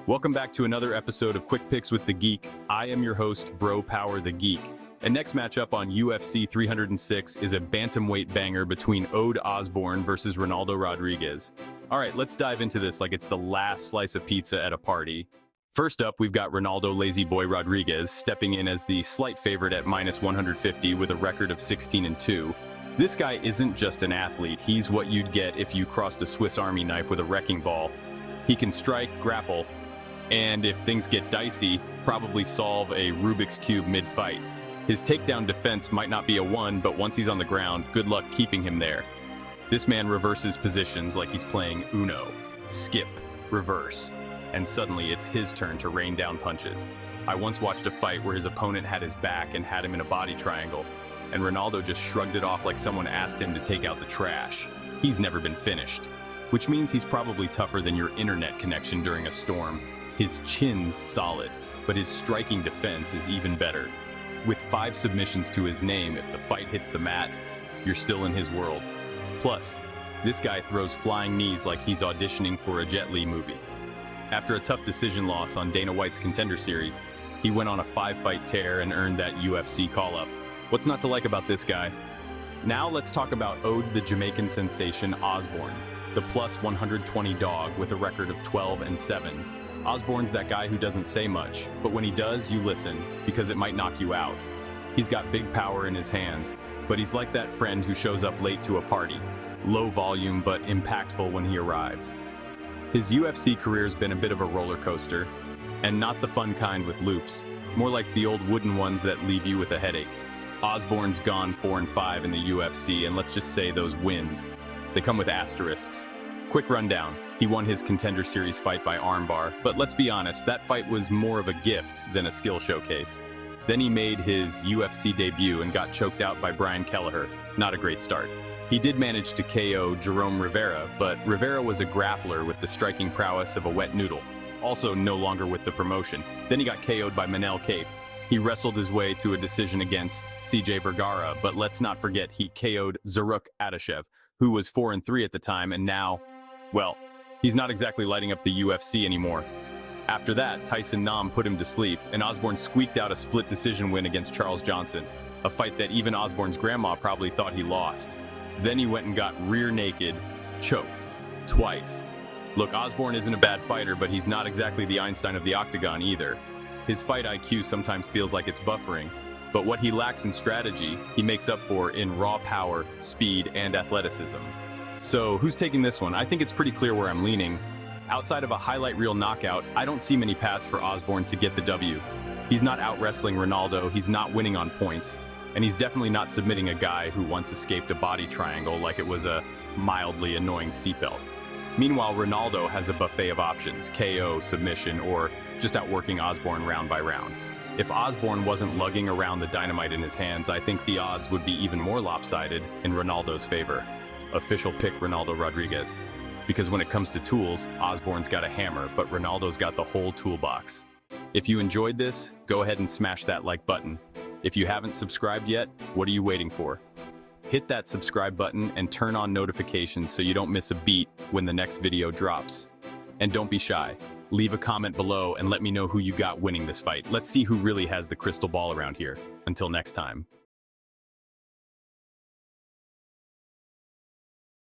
Welcome back to another episode of Quick Picks with the Geek. I am your host, Bro Power the Geek. And next matchup on UFC 306 is a bantamweight banger between Osbourne versus Ronaldo Rodriguez. All right, let's dive into this like it's the last slice of pizza at a party. First up, we've got Ronaldo Lazy Boy Rodriguez stepping in as the slight favorite at minus 150 with a record of 16-2. This guy isn't just an athlete, he's what you'd get if you crossed a Swiss Army knife with a wrecking ball. He can strike, grapple, and if things get dicey, probably solve a Rubik's Cube mid-fight. His takedown defense might not be a 1, but once he's on the ground, good luck keeping him there. This man reverses positions like he's playing Uno. Skip, reverse, and suddenly it's his turn to rain down punches. I once watched a fight where his opponent had his back and had him in a body triangle, and Ronaldo just shrugged it off like someone asked him to take out the trash. He's never been finished, which means he's probably tougher than your internet connection during a storm. His chin's solid, but his striking defense is even better. With 5 submissions to his name, if the fight hits the mat, you're still in his world. Plus, this guy throws flying knees like he's auditioning for a Jet Li movie. After a tough decision loss on Dana White's Contender Series, he went on a 5-fight tear and earned that UFC call-up. What's not to like about this guy? Now let's talk about the Jamaican sensation Osbourne, the plus 120 dog with a record of 12-7. Osbourne's that guy who doesn't say much, but when he does, you listen, because it might knock you out. He's got big power in his hands, but he's like that friend who shows up late to a party. Low volume, but impactful when he arrives. His UFC career's been a bit of a roller coaster, and not the fun kind with loops, more like the old wooden ones that leave you with a headache. Osbourne's gone 4-5 in the UFC, and let's just say those wins, they come with asterisks. Quick rundown, he won his Contender Series fight by armbar, but let's be honest, that fight was more of a gift than a skill showcase. Then he made his UFC debut and got choked out by Brian Kelleher. Not a great start. He did manage to KO Jerome Rivera, but Rivera was a grappler with the striking prowess of a wet noodle, also no longer with the promotion. Then he got KO'd by Manel Cape. He wrestled his way to a decision against CJ Vergara, but let's not forget he KO'd Zaruk Adashev, who was 4-3 at the time, and now, well, he's not exactly lighting up the UFC anymore. After that, Tyson Nam put him to sleep, and Osbourne squeaked out a split decision win against Charles Johnson, a fight that even Osbourne's grandma probably thought he lost. Then he went and got rear naked, choked, twice. Look, Osbourne isn't a bad fighter, but he's not exactly the Einstein of the octagon either. His fight IQ sometimes feels like it's buffering, but what he lacks in strategy, he makes up for in raw power, speed, and athleticism. So, who's taking this one? I think it's pretty clear where I'm leaning. Outside of a highlight reel knockout, I don't see many paths for Osbourne to get the W. He's not out-wrestling Ronaldo, he's not winning on points, and he's definitely not submitting a guy who once escaped a body triangle like it was a mildly annoying seatbelt. Meanwhile, Ronaldo has a buffet of options, KO, submission, or just outworking Osbourne round by round. If Osbourne wasn't lugging around the dynamite in his hands, I think the odds would be even more lopsided in Ronaldo's favor. Official pick Ronaldo Rodriguez. Because when it comes to tools, Osbourne's got a hammer, but Ronaldo's got the whole toolbox. If you enjoyed this, go ahead and smash that like button. If you haven't subscribed yet, what are you waiting for? Hit that subscribe button and turn on notifications so you don't miss a beat when the next video drops. And don't be shy. Leave a comment below and let me know who you got winning this fight. Let's see who really has the crystal ball around here. Until next time.